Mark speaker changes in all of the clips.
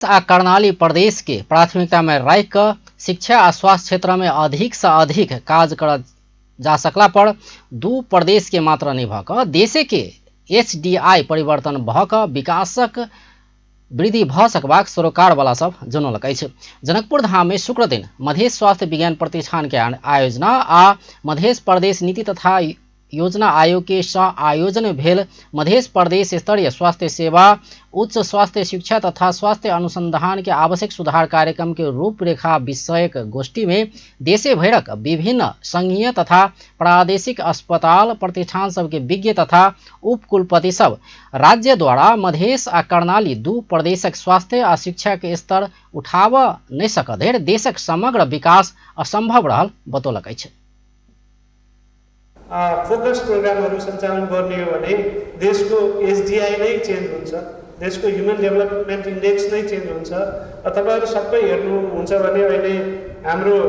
Speaker 1: आ कर्णाली प्रदेश के प्राथमिकता में रख शिक्षा आ स्वास्थ्य क्षेत्र में अधिक से अधिक काज कर जा सकला पर दू प्रदेश के मात्र नहीं भक देश के HDI परिवर्तन भक विकासक वृद्धि भ सकबाक सरोकार वाला सब जनौलक अछि। जनकपुर धाम में शुक्र दिन मधेश स्वास्थ्य विज्ञान प्रतिष्ठान के आयोजना आ मधेश प्रदेश नीति तथा योजना आयोग के सह आयोजन में भेल मधेश प्रदेश स्तरीय स्वास्थ्य सेवा उच्च स्वास्थ्य शिक्षा तथा स्वास्थ्य अनुसंधान के आवश्यक सुधार कार्यक्रम के रूपरेखा विषयक गोष्ठी में देशे भरक विभिन्न संघीय तथा प्रादेशिक अस्पताल प्रतिष्ठान सब के विज्ञ तथा उपकुलपति सब राज्य द्वारा मधेश आ कर्णाली दू प्रदेशक स्वास्थ्य आ शिक्षा के स्तर उठाव नहीं सकधेर देशक समग्र विकास असंभव रहल बतौलक अछि।
Speaker 2: फोकस प्रोग्रामहरू सञ्चालन गर्ने हो भने देशको HDI नै चेन्ज हुन्छ, देशको ह्युमन डेभलपमेन्ट इन्डेक्स नै चेन्ज हुन्छ। तपाईहरु सबै हेर्नुहुन्छ भने अहिले हाम्रो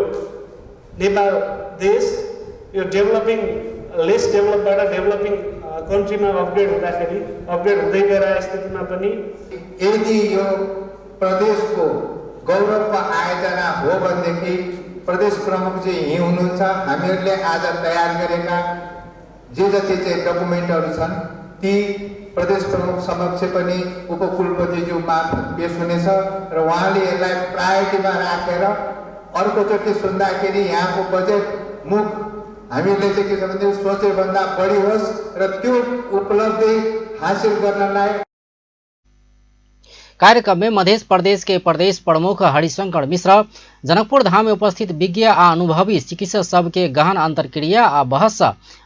Speaker 2: नेपाल देश यो डेभलपिङ लेस डेभलपबाट डेभलपिङ कन्ट्रीमा अपग्रेड हुँदै गएको स्थितिमा पनि
Speaker 3: यदि यो प्रदेशको गौरवको आयोजना हो भनेदेखि प्रदेश प्रमुख चाहिँ यही हुनुहुन्छ। हामीहरूले आज तयार गरेका जे जति चाहिँ डकुमेन्टहरू छन् ती प्रदेश प्रमुख समक्ष पनि उपकुलपतिज्यू मार्फत पेश हुनेछ र उहाँले यसलाई प्रायोरिटीमा राखेर अर्कोचोटि सुन्दाखेरि यहाँको बजेट मुख हामीले चाहिँ के छ भने सोचे भन्दा बढी होस् र त्यो उपलब्धि हासिल गर्नलाई।
Speaker 1: कार्यक्रम में मध्य प्रदेश के प्रदेश प्रमुख हरिशंकर मिश्र जनकपुर धाम में उपस्थित विज्ञ आ अनुभवी चिकित्सक सब के गहन अंतरक्रिया आ बहस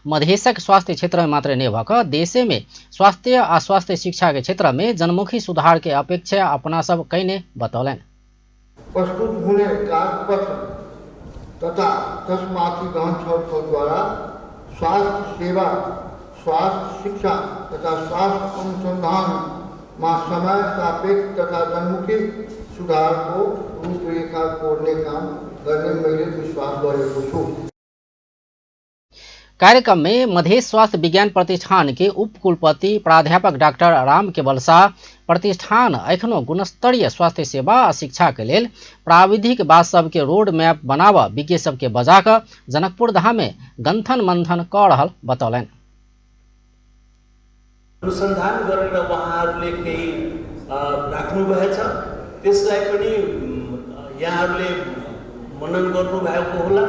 Speaker 1: मधेशक स्वास्थ्य क्षेत्र में मात्र नहीं भक देश में स्वास्थ्य आ स्वास्थ्य शिक्षा के क्षेत्र में जनमुखी सुधार के अपेक्षा अपना सब कहने बतौलन।
Speaker 4: प्रस्तुत हुने कागपत्र तथा त्यसमाथि गहन छलफल द्वारा स्वास्थ्य सेवा, स्वास्थ्य शिक्षा तथा स्वास्थ्य अनुसंधान में समय सापेक्ष तथा जनमुखी सुधार को रूपरेखा कोर्ने काम करने मैले विश्वास गरेको छु।
Speaker 1: कार्यक्रम में मधेश स्वास्थ्य विज्ञान प्रतिष्ठान के उपकुलपति प्राध्यापक डॉक्टर राम केवल शाह प्रतिष्ठान एखनो गुणस्तरीय स्वास्थ्य सेवा आ शिक्षा के लेल प्राविधिक बात सब के रोड मैप बनाव विज्ञ सब के बजाक जनकपुर धाम में गंथन मंथन क रहल बतौलन।
Speaker 2: अनुसन्धान गरेर उहाँहरूले केही राख्नुभएछ, त्यसलाई पनि यहाँहरूले मनन गर्नुभएको होला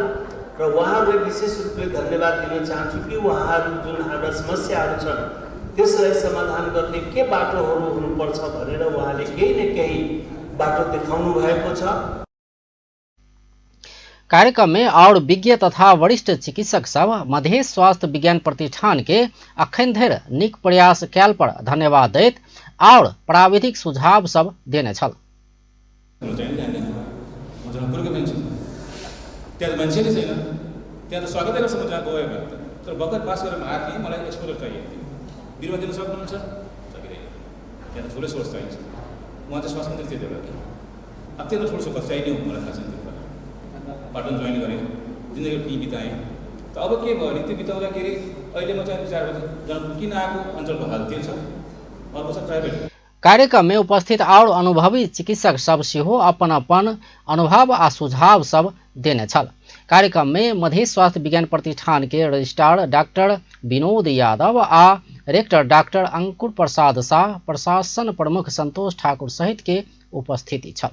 Speaker 2: र उहाँहरूलाई विशेष रूपले धन्यवाद दिन चाहन्छु कि उहाँहरू जुन हाम्रा समस्याहरू छन् त्यसलाई समाधान गर्ने के बाटोहरू हुनुपर्छ भनेर उहाँले केही न केही बाटो देखाउनु भएको छ।
Speaker 1: कार्यक्रम में और विज्ञ तथा वरिष्ठ चिकित्सक सब मधेश स्वास्थ्य विज्ञान प्रतिष्ठान के अखन धरि निक प्रयास कैल पर धन्यवाद दैत और प्राविधिक सुझाव सब देने छल।
Speaker 5: पाटन जोइन गरेँ, जिन्दगी ती बिताएँ। त अब के भयो भने त्यो बिताउँदाखेरि अहिले म चाहिँ विचार गर्छु जनकपुर किन आएको अञ्चलको हाल त्यो छ, अर्को छ प्राइभेट।
Speaker 1: कार्यक्रम में उपस्थित और अनुभवी चिकित्सक सब सेहो अपन अपन अनुभव आ सुझाव सब देने छल। कार्यक्रम में मधेश स्वास्थ्य विज्ञान प्रतिष्ठान के रजिस्ट्रार डॉक्टर विनोद यादव आ रेक्टर डॉक्टर अंकुर प्रसाद शाह, प्रशासन प्रमुख संतोष ठाकुर सहित के उपस्थिति छल।